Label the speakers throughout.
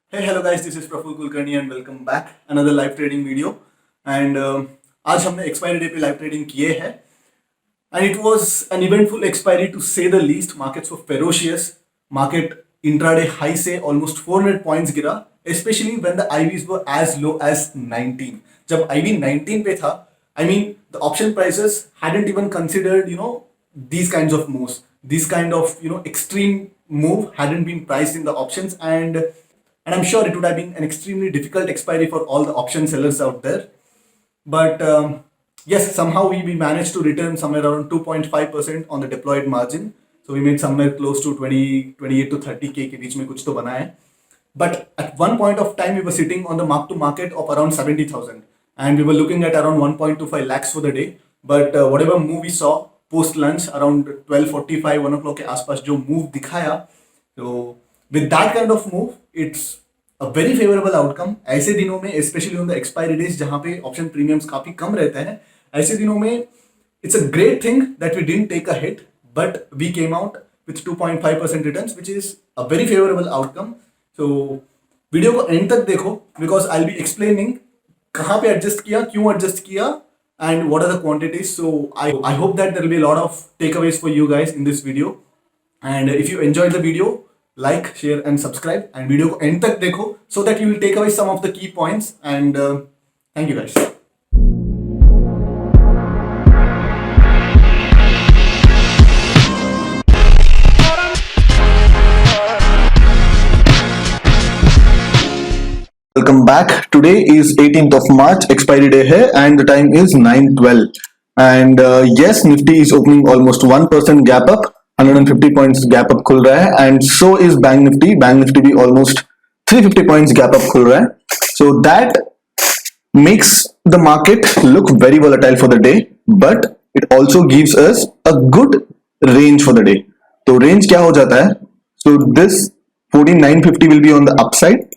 Speaker 1: Hey, hello guys, this is Praful Kulkarni and welcome back another live trading video. And आज हमने expiry day पे live trading किए हैं and it was an eventful expiry to say the least. Markets were ferocious. Market intraday high से almost 400 points गिरा, especially when the IVs were as low as 19. जब IV 19 पे था, I mean the option prices hadn't even considered these kinds of moves. This kind of extreme move hadn't been priced in the options, and I'm sure it would have been an extremely difficult expiry for all the option sellers out there. But yes, somehow we managed to return somewhere around 2.5% on the deployed margin. So we made somewhere close to 28 to 30K के बीच में कुछ तो बना है. But at one point of time, we were sitting on the mark to market of around 70,000 and we were looking at around 1.25 lakhs for the day. But whatever move we saw post lunch around 12:45, 1 o'clock के आसपास जो move दिखाया, so with that kind of move, it's a very favorable outcome. ऐसे दिनों में especially on the expiry days जहाँ पे option premiums काफी कम रहते हैं, ऐसे दिनों में it's a great thing that we didn't take a hit, but we came out with 2.5% returns, which is a very favorable outcome. So video को and तक देखो because I'll be explaining कहाँ पे adjust किया, क्यों adjust किया, and what are the quantities. So I hope that there will be a lot of takeaways for you guys in this video. And if you enjoyed the video, like, share and subscribe and video को end तक देखो so that you will take away some of the key points. And thank you guys. Welcome back. Today is 18th of March, expiry day है and the time is 9:12. And yes, Nifty is opening almost 1% gap up, 150 points gap up खुल रहा है, and so is Bank Nifty. Bank Nifty भी almost 350 points gap up खुल रहा है. So that makes the market look very volatile for the day, but it also gives us a good range for the day. तो range क्या हो जाता है? So this 14,950 will be on the upside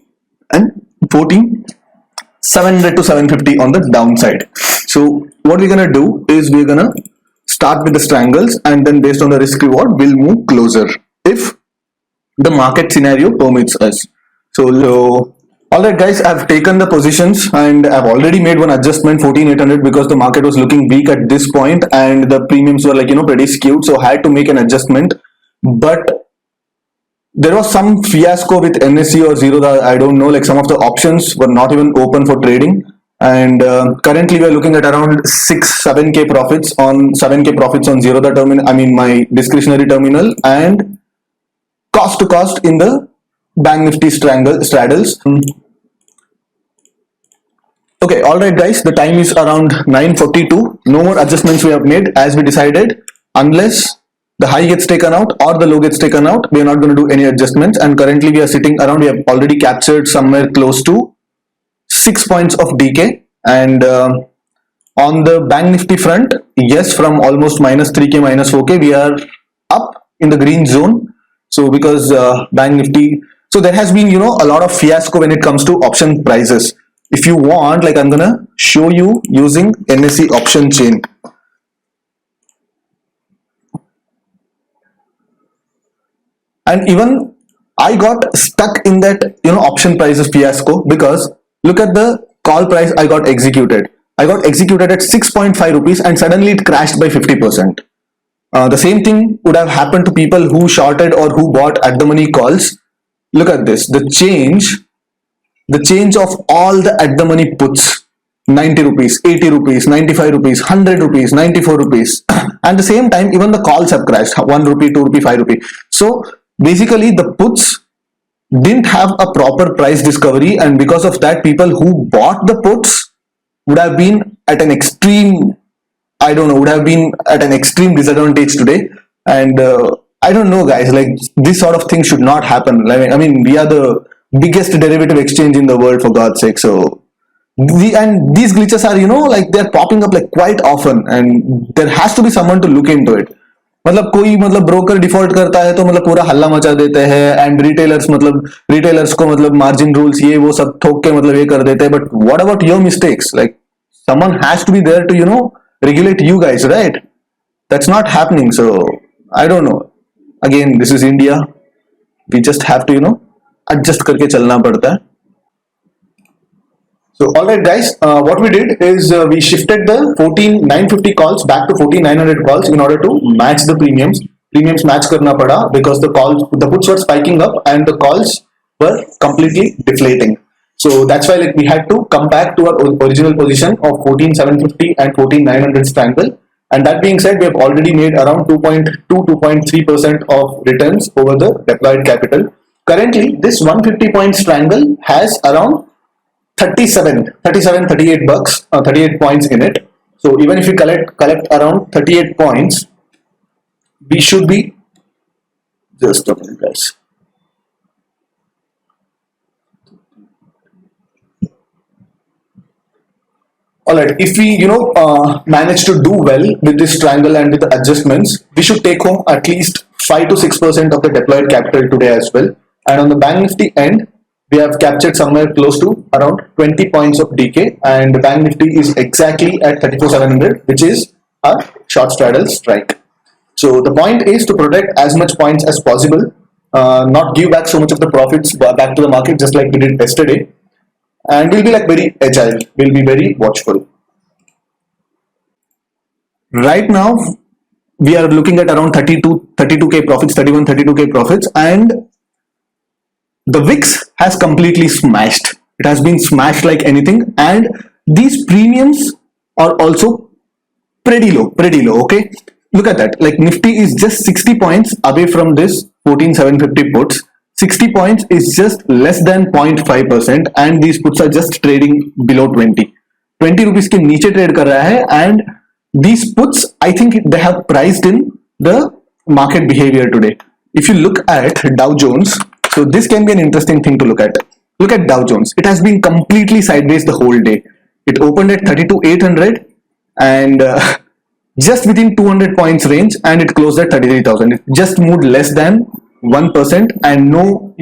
Speaker 1: and 14,700 to 750 on the downside. So what we're gonna do is we're gonna start with the strangles and then based on the risk reward we'll move closer if the market scenario permits us. So alright guys, I've taken the positions and I've already made one adjustment 14,800 because the market was looking weak at this point and the premiums were pretty skewed, so I had to make an adjustment. But there was some fiasco with NSE or Zerodha, I don't know, like some of the options were not even open for trading, and currently we are looking at around 7k profits on Zerodha terminal, I mean my discretionary terminal, and cost to cost in the Bank Nifty straddles. Okay, alright guys, the time is around 9:42. No more adjustments we have made as we decided. Unless the high gets taken out or the low gets taken out, we are not going to do any adjustments. And currently we are sitting around, we have already captured somewhere close to 6 points of decay. And on the Bank Nifty front, yes, from almost minus 3k, minus 4k, we are up in the green zone. So because Bank Nifty, so there has been a lot of fiasco when it comes to option prices. If you want, like I'm gonna show you using NSE option chain. And even I got stuck in that option prices fiasco because look at the call price I got executed. I got executed at 6.5 rupees and suddenly it crashed by 50%. The same thing would have happened to people who shorted or who bought at the money calls. Look at this, the change of all the at the money puts, 90 rupees, 80 rupees, 95 rupees, 100 rupees, 94 rupees. And the same time, even the calls have crashed, 1 rupee, 2 rupee, 5 rupee. So basically the puts didn't have a proper price discovery, and because of that people who bought the puts would have been at an extreme, I don't know, would have been at an extreme disadvantage today. And I don't know guys, like this sort of thing should not happen. I mean we are the biggest derivative exchange in the world, for God's sake. So and these glitches are like they're popping up like quite often, and there has to be someone to look into it. मतलब कोई broker default करता है तो पूरा हल्ला मचा देते हैं, एंड रिटेलर्स को मार्जिन रूल्स ये वो सब ठोक के ये कर देते हैं. But what about your mistakes? Like someone has to be there to regulate you guys, right? That's not happening. So I don't know. Again, this is India. We just have to adjust करके चलना पड़ता है. So alright guys, what we did is we shifted the 14,950 calls back to 14,900 calls in order to match the premiums. Premiums match करना पड़ा because the puts were spiking up and the calls were completely deflating. So that's why we had to come back to our original position of 14,750 and 14,900 strangle. And that being said, we have already made around 2.3% of returns over the deployed capital. Currently, this 150 point strangle has around 38 bucks, 38 points in it. So even if we collect around 38 points, we should be, just a minute guys. Alright, if we manage to do well with this triangle and with the adjustments, we should take home at least 5 to 6% of the deployed capital today as well. And on the Bank Nifty end, we have captured somewhere close to around 20 points of decay, and the Bank Nifty is exactly at 34,700, which is a short straddle strike. So the point is to protect as much points as possible, not give back so much of the profits back to the market just like we did yesterday, and we'll be like very agile, we'll be very watchful. Right now, we are looking at around 32k profits, 32k profits, and the VIX has completely smashed. It has been smashed like anything, and these premiums are also pretty low, okay? Look at that, like Nifty is just 60 points away from this 14,750 puts. 60 points is just less than 0.5%, and these puts are just trading below 20 rupees के नीचे trade कर रहा है, and these puts, I think they have priced in the market behavior today. If you look at Dow Jones, so this can be an interesting thing to look at. Look at Dow Jones. It has been completely sideways the whole day. It opened at 32,800 and just within 200 points range, and it closed at 33,000. It just moved less than 1% and no,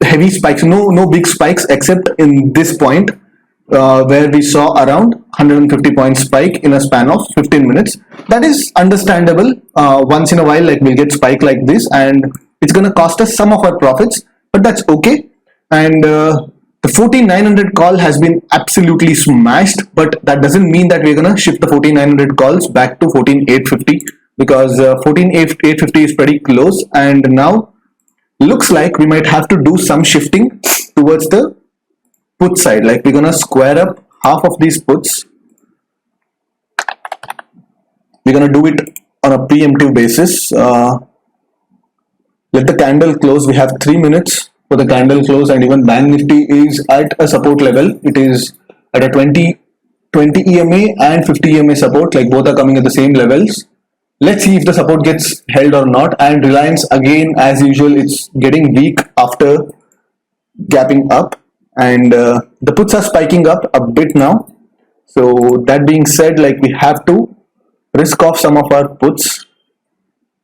Speaker 1: heavy spikes, no big spikes except in this point where we saw around 150 point spike in a span of 15 minutes. That is understandable. Once in a while, like we'll get spike like this, and it's going to cost us some of our profits, but that's okay. And the 14,900 call has been absolutely smashed, but that doesn't mean that we're going to shift the 14,900 calls back to 14,850, because 14,850 is pretty close, and now looks like we might have to do some shifting towards the put side. Like we're gonna square up half of these puts. We're gonna do it on a preemptive basis. Let the candle close. We have 3 minutes for the candle close, and even Bank Nifty is at a support level. It is at a 20 EMA and 50 EMA support. Like both are coming at the same levels. Let's see if the support gets held or not. And Reliance, again, as usual, it's getting weak after gapping up, and the puts are spiking up a bit now. So that being said, like we have to risk off some of our puts,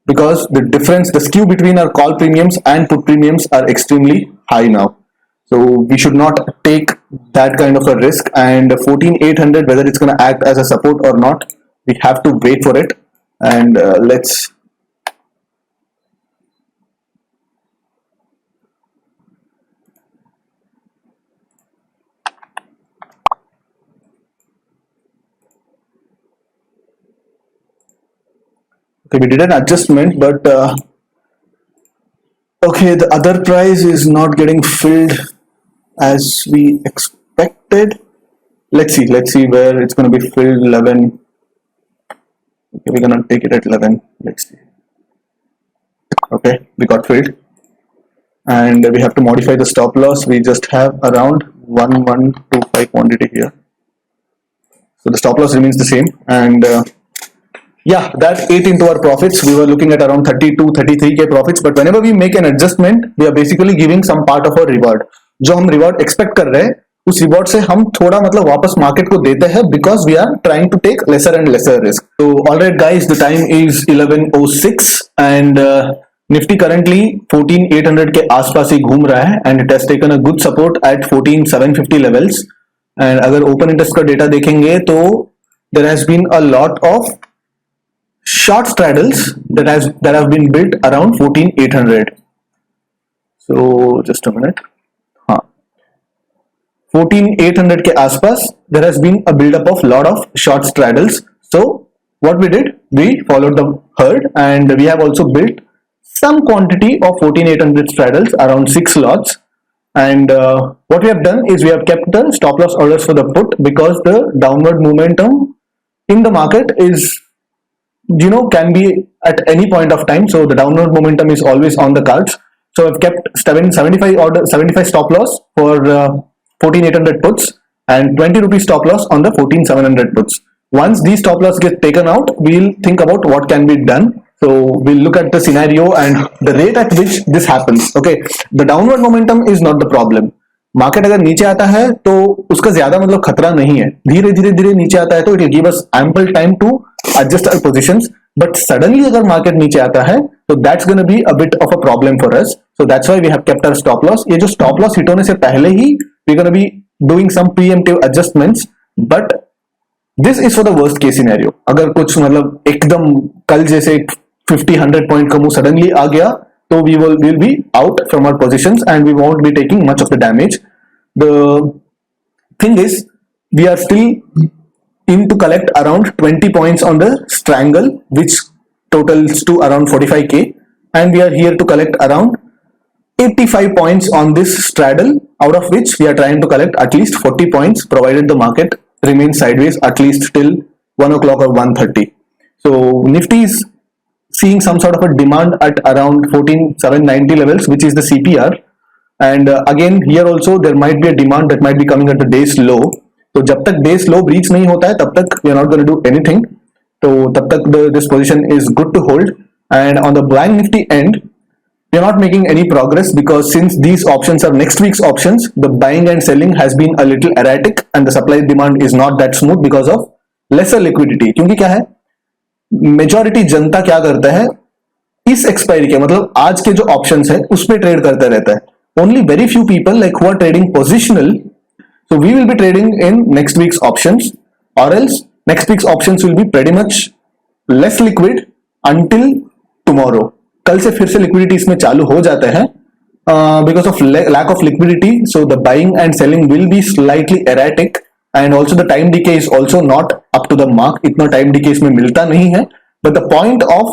Speaker 1: because the difference, the skew between our call premiums and put premiums are extremely high now. So we should not take that kind of a risk. And 14,800, whether it's going to act as a support or not, we have to wait for it. And let's okay, we did an adjustment, but okay, the other price is not getting filled as we expected. Let's see where it's going to be filled. 11. Okay, we're gonna take it at 11. Let's see. Okay, we got filled, and we have to modify the stop loss. We just have around 1125 quantity here, so the stop loss remains the same. And yeah, that ate into our profits. We were looking at around 33k profits, but whenever we make an adjustment, we are basically giving some part of our reward. जो हम reward expect कर रहे हैं, उस reward से हम थोड़ा मतलब वापस मार्केट को देते हैं, because we are trying to take lesser and lesser risk. तो alright guys, the time is 11:06 and Nifty currently 14,800 के आसपास ही घूम रहा है, and it has taken a good support at 14,750 levels. And अगर ओपन इंटरेस्ट का डेटा देखेंगे तो there has been a lot of short straddles that have been built around 14,800. So just a minute. हाँ, 14,800 के आसपास there has been a build up of lot of short straddles. So what we did, we followed the herd and we have also built some quantity of 14,800 straddles, around 6 lots. And what we have done is we have kept the stop loss orders for the put, because the downward momentum in the market is, can be at any point of time. So the downward momentum is always on the cards. So I've kept 75 stop loss for 14,800 puts and 20 rupees stop loss on the 14,700 puts. Once these stop loss get taken out, we'll think about what can be done. So we'll look at the scenario and the rate at which this happens. Okay, the downward momentum is not the problem. Market अगर नीचे आता है तो उसका ज्यादा मतलब खतरा नहीं है. धीरे धीरे धीरे नीचे आता है तो it will give us ample time to adjust our positions. But suddenly अगर मार्केट नीचे आता है तो that's gonna be a bit of a problem for us. So that's why we have kept our stop loss. ये जो stop loss hit होने से पहले ही we gonna be doing some preemptive adjustments. But this is for the worst case scenario. अगर कुछ मतलब एकदम कल जैसे 50-100 पॉइंट का मूव सडनली आ गया तो we will be out from our positions and we won't be taking much of the damage. The thing is, we are still in to collect around 20 points on the strangle, which totals to around 45k, and we are here to collect around 85 points on this straddle, out of which we are trying to collect at least 40 points provided the market remains sideways at least till 1 o'clock or 1:30. So Nifty is seeing some sort of a demand at around 14,790 levels, which is the CPR. And again here also there might be a demand that might be coming at the day's low. तो जब तक day's low breach नहीं होता है तब तक we are not going to do anything. तो तब तक this position is good to hold. And on the Bank Nifty end, we are not making any progress because since these options are next week's options, the buying and selling has been a little erratic and the supply demand is not that smooth because of lesser liquidity. क्योंकि क्या है, majority जनता क्या करता है, इस expiry के मतलब आज के जो ऑप्शंस है उस पे ट्रेड करता रहता है. Only very few people like who are trading positional. So we will be trading in next week's options or else next week's options will be pretty much less liquid until tomorrow. कल से फिर से liquidity इसमें चालू हो जाता है because of lack of liquidity. So the buying and selling will be slightly erratic. And also the time decay is also not up to the mark. इतना time decay इसमें मिलता नहीं है. But the point of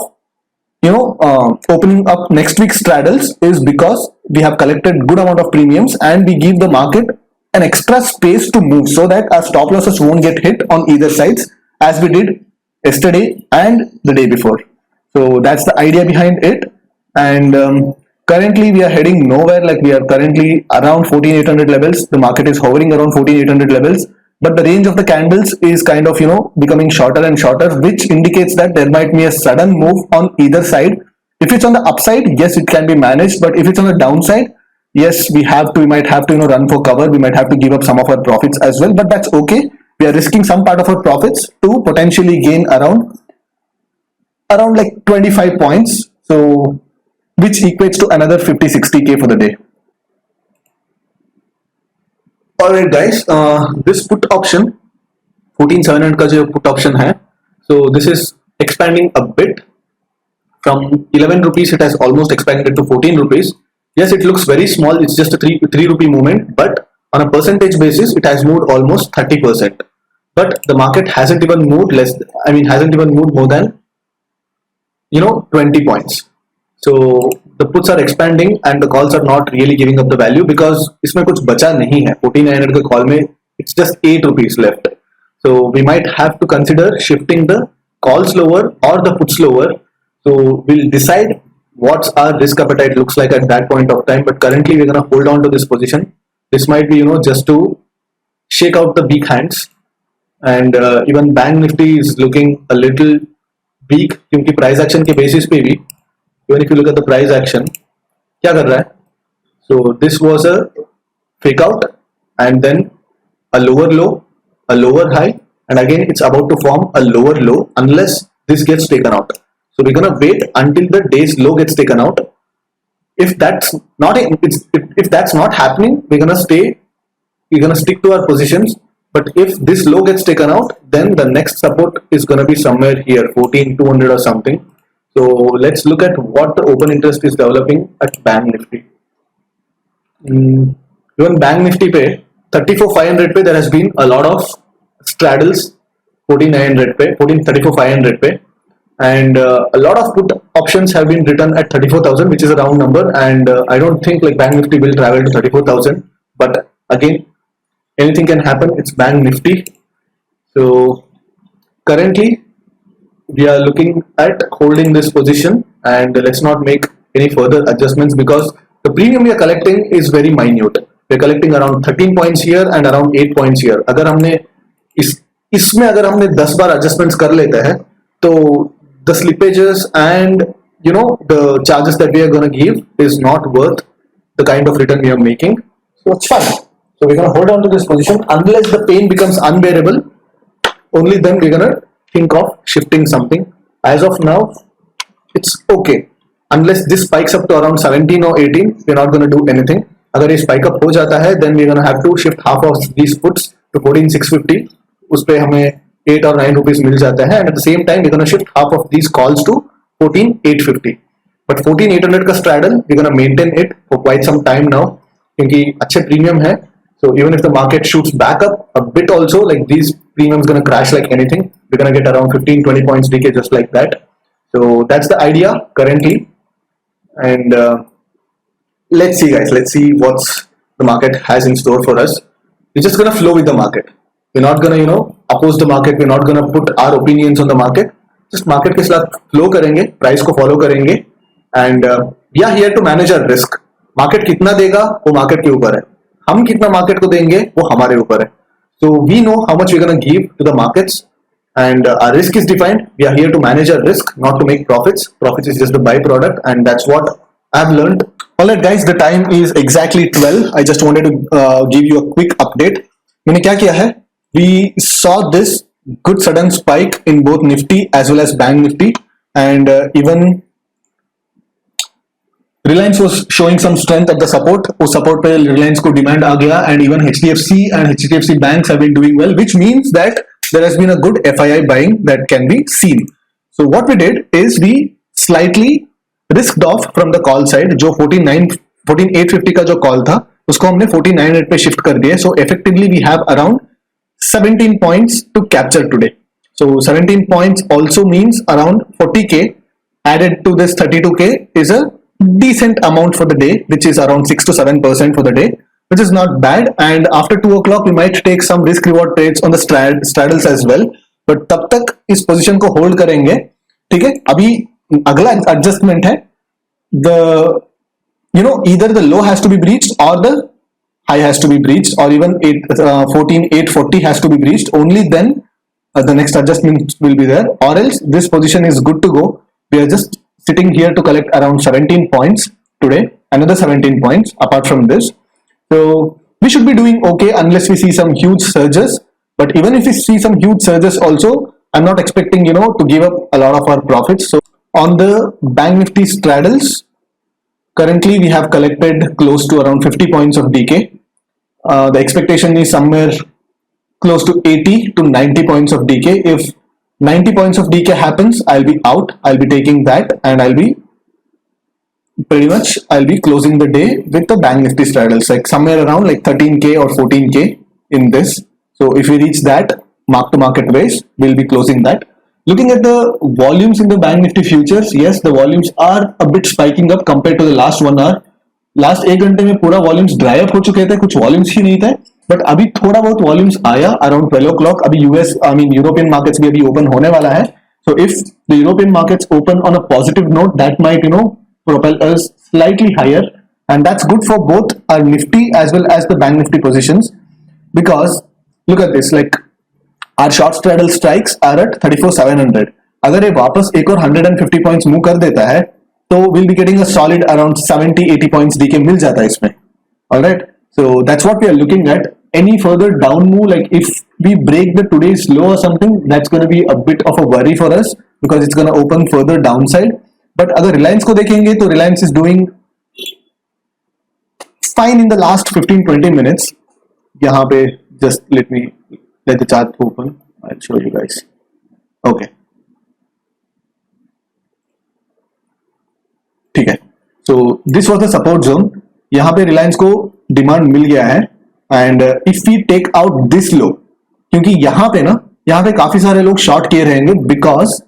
Speaker 1: opening up next week's straddles is because we have collected good amount of premiums and we give the market an extra space to move so that our stop losses won't get hit on either sides as we did yesterday and the day before. So that's the idea behind it. And currently we are heading nowhere. Like we are currently around 14,800 levels. The market is hovering around 14,800 levels. But the range of the candles is kind of becoming shorter and shorter, which indicates that there might be a sudden move on either side. If it's on the upside, yes, it can be managed. But if it's on the downside, yes, we might have to run for cover. We might have to give up some of our profits as well. But that's okay. We are risking some part of our profits to potentially gain around like 25 points. So which equates to another 50-60k for the day. Alright guys, this put option 14,700 का जो put option है, so this is expanding a bit from 11 rupees. It has almost expanded to 14 rupees. Yes, it looks very small. It's just a 3 rupee movement, but on a percentage basis, it has moved almost 30%. But the market hasn't even moved hasn't even moved more than 20 points. So the puts are expanding and the calls are not really giving up the value because इसमें कुछ बचा नहीं है. 14,900 के call में it's just 8 rupees left. So we might have to consider shifting the calls lower or the puts lower. So we'll decide what our risk appetite looks like at that point of time. But currently we're gonna hold on to this position. This might be just to shake out the weak hands. And even Bank Nifty is looking a little weak क्योंकि price action के basis पे भी, even if you look at the price action, क्या कर रहा है? So this was a fake out and then a lower low, a lower high, and again it's about to form a lower low unless this gets taken out. So we're gonna wait until the day's low gets taken out. If that's not happening, we're gonna stick to our positions. But if this low gets taken out, then the next support is gonna be somewhere here, 14,200 or something. So let's look at what the open interest is developing at Bank Nifty. Even Bank Nifty पे 34,500 पे there has been a lot of straddles 14,900 पे 34,500 पे and a lot of put options have been written at 34,000 which is a round number and I don't think like Bank Nifty will travel to 34,000 but again anything can happen. It's Bank Nifty. So currently we are looking at holding this position and let's not make any further adjustments because the premium we are collecting is very minute. We are collecting around 13 points here and around 8 points here. अगर हमने इसमें अगर हमने 10 बार adjustments कर लेते हैं तो the slippages and the charges that we are going to give is not worth the kind of return we are making. So it's fine. So we're going to hold on to this position unless the pain becomes unbearable. Only then we're going to think of shifting something. As of now, it's okay. Unless this spikes up to around 17 or 18, we're not going to do anything. अगर ये spike up हो जाता है, then we're going to have to shift half of these puts to 14,650. उस पे हमें 8 or 9 rupees मिल जाता है, and at the same time we're going to shift half of these calls to 14,850. But 14,800 का straddle, we're going to maintain it for quite some time now, क्योंकि अच्छे premium है. So even if the market shoots back up a bit also, like these premiums going to crash like anything. We're going to get around 15-20 points decay just like that. So that's the idea currently. And let's see guys, let's see what's the market has in store for us. We're just going to flow with the market. We're not going to oppose the market. We're not going to put our opinions on the market. Just market के साथ flow करेंगे, price को follow करेंगे. And we are here to manage our risk. Market कितना देगा वो market के ऊपर है. हम कितना मार्केट को देंगे वो हमारे ऊपर है. So we know how much we're going to give to the markets and our risk is defined. We are here to manage our risk, not to make profits. Profits is just the byproduct and that's what I've learned. Alright guys, the time is exactly 12. I just wanted to give you a quick update. मैंने क्या किया है? We saw this good sudden spike in both Nifty as well as Bank Nifty and even Reliance was showing some strength at the support. उस support पे Reliance को demand आ गया and even HDFC and HDFC banks have been doing well, which means that there has been a good FII buying that can be seen. So what we did is we slightly risked off from the call side. जो 14,850 का जो call था उसको हमने 14,900 पे shift कर दिया. So effectively we have around 17 points to capture today. So 17 points also means around 40k added to this 32k is a decent amount for the day, which is around 6 to 7% for the day, which is not bad. And after 2 o'clock we might take some risk reward trades on the straddles as well, but तब तक इस position को hold करेंगे. ठीक है, अभी अगला adjustment है, the either the low has to be breached or the high has to be breached or even 14,840 has to be breached. Only then the next adjustment will be there, or else this position is good to go. We are just sitting here to collect around 17 points today, another 17 points apart from this. So we should be doing okay unless we see some huge surges. But even if we see some huge surges also, I'm not expecting to give up a lot of our profits. So on the Bank Nifty straddles, currently we have collected close to around 50 points of decay. The expectation is somewhere close to 80 to 90 points of decay. If 90 points of decay happens, I'll be out. I'll be taking that and I'll be closing the day with the Bank Nifty straddles, like somewhere around like 13k or 14k in this. So if we reach that mark to market ways, we'll be closing that. Looking at the volumes in the Bank Nifty futures, yes, the volumes are a bit spiking up compared to the last 1 hour. Last 1 घंटे में पूरा volumes dry up हो चुके थे, कुछ volumes ही नहीं थे. But अभी थोड़ा बहुत वॉल्यूम्स आया अराउंड 12 o'clock. अभी यूरोपियन मार्केट्स भी अभी ओपन होने वाला है. So if the European markets open on a positive note, that might propel us slightly higher, and that's good for both our Nifty as well as the Bank Nifty positions, because look at this, like our short straddle strikes are at 34,700. अगर ये वापस एक और 150 points move कर देता है तो we'll be getting a solid around 70-80 points डीके मिल जाता है इसमें. Alright, so that's what we are looking at. Any further down move, like if we break the today's low or something, that's going to be a bit of a worry for us because it's going to open further downside. But अगर Reliance को देखेंगे तो Reliance is doing fine in the last 15-20 minutes. यहाँ पे just let the chart open. I'll show you guys. Okay. ठीक है. So this was the support zone. यहाँ पे Reliance को डिमांड मिल गया है. And if we take out this low, क्योंकि यहाँ पे काफी सारे लोग शॉर्ट किए रहेंगे because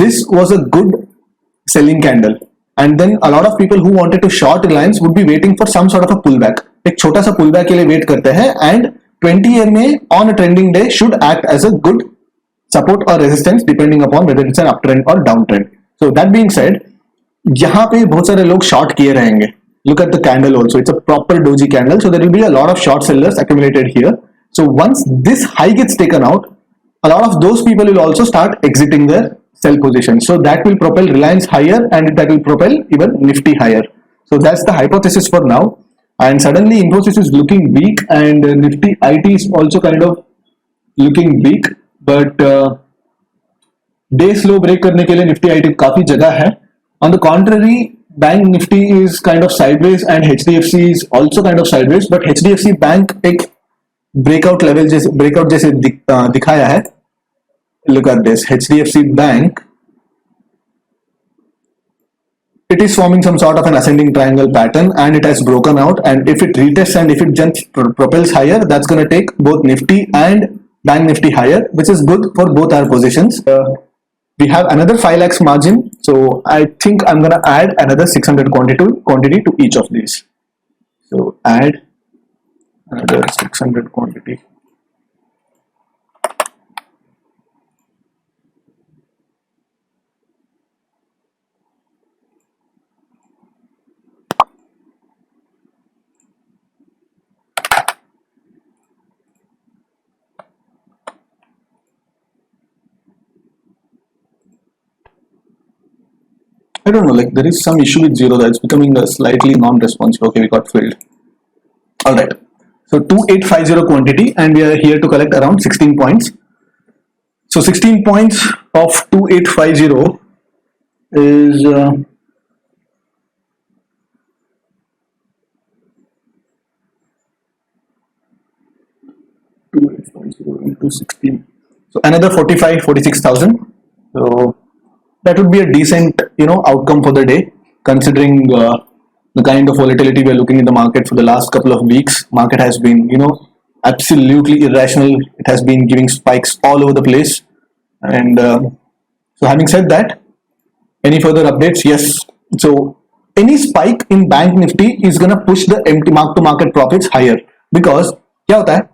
Speaker 1: this was a good selling candle, and then a lot of people who wanted to short Reliance would be waiting for some sort of a pullback. एक छोटा सा pullback के लिए वेट करते हैं, and 20 year में on a trending day should act as a good support or resistance depending upon whether it's an uptrend or downtrend. So that being said, यहाँ पे बहुत सारे लोग short किए रहेंगे. Look at the candle also, it's a proper doji candle, so there will be a lot of short sellers accumulated here. So once this high gets taken out, a lot of those people will also start exiting their sell position. So that will propel Reliance higher, and that will propel even Nifty higher. So that's the hypothesis for now. And suddenly Infosys is looking weak, and Nifty IT is also kind of looking weak. But day slow break करने के लिए Nifty IT काफी जगह है. On the contrary, Bank Nifty is kind of sideways, and HDFC is also kind of sideways. But HDFC Bank एक breakout जैसे दिखाया है. Look at this, HDFC Bank, it is forming some sort of an ascending triangle pattern, and it has broken out, and if it retests and if it just propels higher, that's going to take both Nifty and Bank Nifty higher, which is good for both our positions. We have another 5 lakhs margin, so I think I'm going to add another 600 quantity to each of these. So add another 600 quantity. I don't know, like there is some issue with zero that's becoming a slightly non-responsive. Okay, we got filled. All right. So 2850 quantity, and we are here to collect around 16 points. So 16 points of 2850 is 2850 into 16. So another 46,000. So that would be a decent, outcome for the day, considering the kind of volatility we are looking in the market for the last couple of weeks. Market has been, absolutely irrational. It has been giving spikes all over the place. And so having said that, any further updates? Yes. So any spike in Bank Nifty is going to push the empty mark-to-market profits higher, because क्या होता है?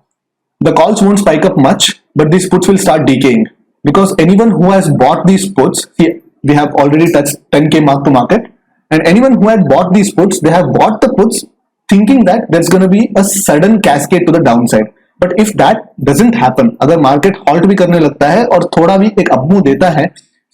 Speaker 1: The calls won't spike up much, but these puts will start decaying. Because anyone who has bought these puts, see, we have already touched 10k mark to market, and anyone who had bought these puts, they have bought the puts thinking that there's going to be a sudden cascade to the downside. But if that doesn't happen, अगर market halt भी करने लगता है और थोड़ा भी एक up move देता है,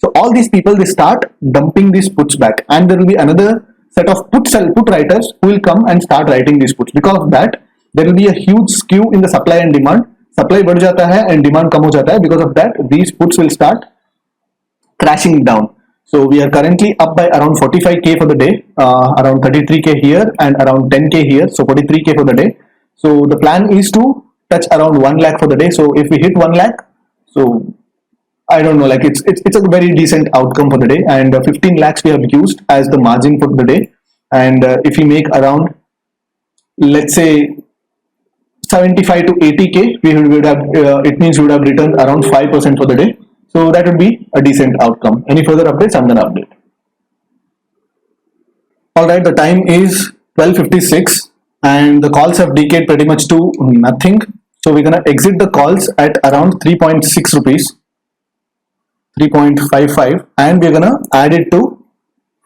Speaker 1: so all these people, they start dumping these puts back, and there will be another set of put writers who will come and start writing these puts. Because of that, there will be a huge skew in the supply and demand. Supply बढ़ जाता है and demand कम हो जाता है. Because of that, these puts will start crashing down. So we are currently up by around 45k for the day, around 33k here and around 10k here. So 43k for the day. So the plan is to touch around 1 lakh for the day. So if we hit 1 lakh, so I don't know, like it's a very decent outcome for the day. And 15 lakhs we have used as the margin for the day. And if we make around, let's say 75 to 80k, we would have, it means we would have returned around 5% for the day. So that would be a decent outcome. Any further updates, I'm gonna update. Alright, the time is 12:56 and the calls have decayed pretty much to nothing. So we're gonna exit the calls at around 3.6 rupees, 3.55, and we're gonna add it to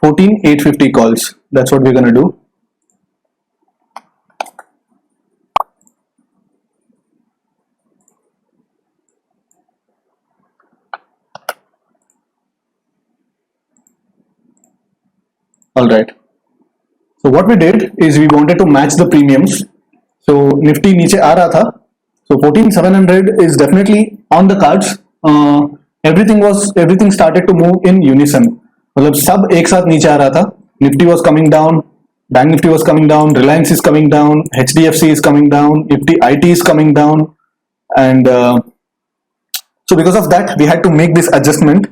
Speaker 1: 14,850 calls. That's what we're gonna do. All right. So what we did is we wanted to match the premiums. So Nifty नीचे आ रहा था. So 14,700 is definitely on the cards. Everything started to move in unison. मतलब सब एक साथ नीचे आ रहा था. Nifty was coming down, Bank Nifty was coming down, Reliance is coming down, HDFC is coming down, Nifty IT is coming down, and so because of that we had to make this adjustment.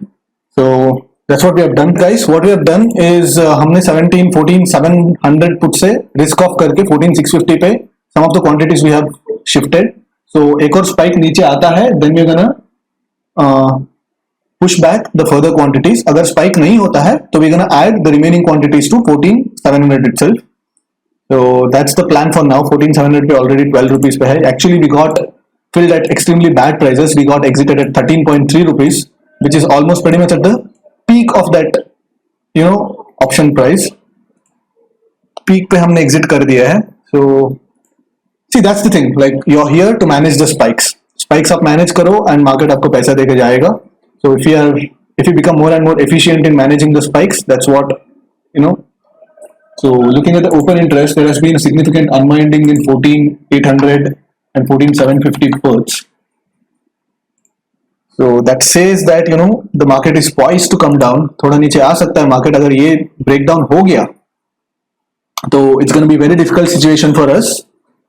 Speaker 1: So that's what we have done, guys. What we have done is हमने 700 put से risk of करके 14,650 पे some of the quantities we have shifted. So एक और spike नीचे आता है, then we're gonna push back the further quantities. अगर spike नहीं होता है तो we're gonna add the remaining quantities to 14,700 itself. So that's the plan for now. 14,700 पे already 12 rupees पे है. Actually we got filled at extremely bad prices. We got exited at 13.3 rupees, which is almost pretty much at the peak of that, you know, option price. Peak पे हमने exit कर दिया है. So see, that's the thing. Like, you're here to manage the spikes. Spikes आप manage करो and market आपको पैसा देके जाएगा. So if you become more and more efficient in managing the spikes, that's what, you know. So looking at the open interest, there has been a significant unwinding in 14,800 and 14,750 puts. So that says that, you know, the market is poised to come down. थोड़ा नीचे आ सकता है market अगर ये breakdown हो गया तो it's going to be very difficult situation for us.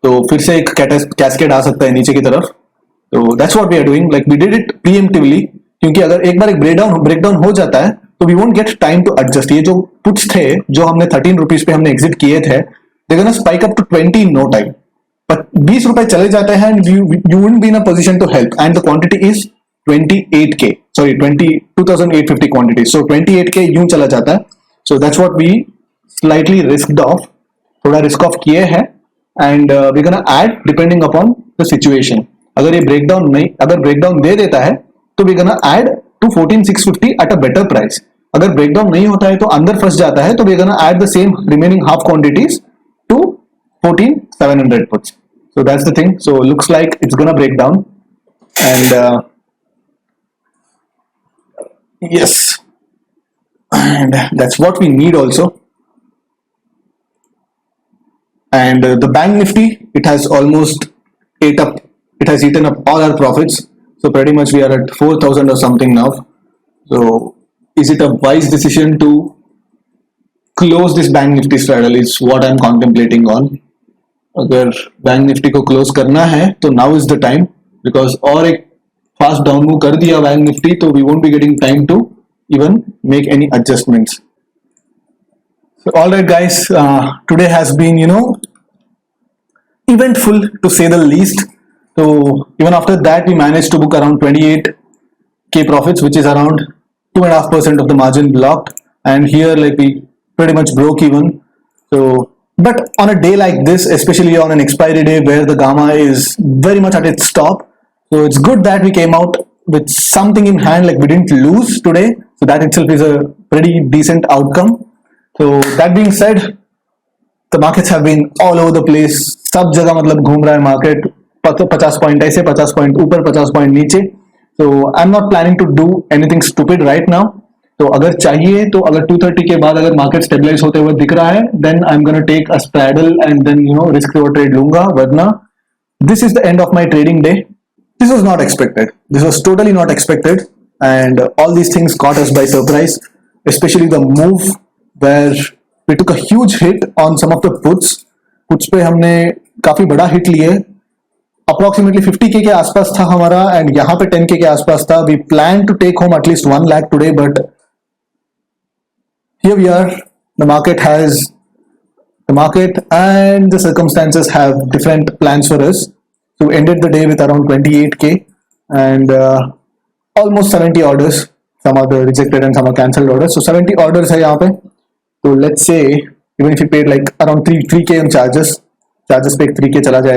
Speaker 1: तो फिर से एक कैस्केड आ सकता है नीचे की तरफ. तो that's what we are doing. Like we did it preemptively, क्योंकि अगर एक बार एक ब्रेकडाउन हो जाता है तो we won't get time to adjust. ये जो पुट्स थे जो हमने 13 रुपीज पे हमने एग्जिट किए थे, they're gonna spike up to 20 in no time. But 20 रुपए चले जाते हैं and you wouldn't be in a position to help. And the quantity is 28k. Sorry, 22,850 quantity. So 28k यूं चला जाता है. So that's what we slightly risked off. थोड़ा risk of किए हैं and we're gonna add depending upon the situation. अगर ये breakdown दे देता है तो we're gonna add to 14,650 at a better price. अगर ब्रेकडाउन नहीं होता है तो अंदर फंस जाता है तो we're gonna add the same remaining half quantities to 14,700 puts. So that's the thing. So looks like it's gonna break down and yes, and that's what we need also. And the bank nifty, it has almost eaten up all our profits. So pretty much we are at 4,000 or something now. So is it a wise decision to close this bank nifty straddle is what I'm contemplating on. अगर bank nifty को close करना है तो now is the time, because और एक fast down move कर दिया bank nifty तो we won't be getting time to even make any adjustments. So all right guys, today has been, you know, eventful to say the least. So even after that we managed to book around 28k profits, which is around 2.5% of the margin blocked, and here like we pretty much broke even. So but on a day like this, especially on an expiry day where the gamma is very much at its top, so it's good that we came out with something in hand, like we didn't lose today. So that itself is a pretty decent outcome. So that being said, the markets have been all over the place. सब जगह मतलब घूम रहा है market. 50 point ऐसे, 50 point ऊपर, 50 point नीचे. So I'm not planning to do anything stupid right now. तो अगर चाहिए तो अगर 230 के बाद अगर मार्केट स्टेबलाइज होते हुए दिख रहा है, then I'm gonna take a straddle and then, you know, risk reward trade लूंगा. वरना this is the end of my trading day. This was not expected. This was totally not expected, and all these things caught us by surprise, especially the move where we took a huge hit on some of the puts पे हमने काफी बड़ा hit लिए. Approximately 50k के आसपास था हमारा and यहाँ पे 10k के आसपास था. We plan to take home at least 1 lakh today, but here we are. The market and the circumstances have different plans for us. So we ended the day with around 28k and almost 70 orders. Some are the rejected and some are cancelled orders. So 70 orders है यहाँ पे. So let's say even if you paid like around 3k on charges पे 3k चला जाएगा.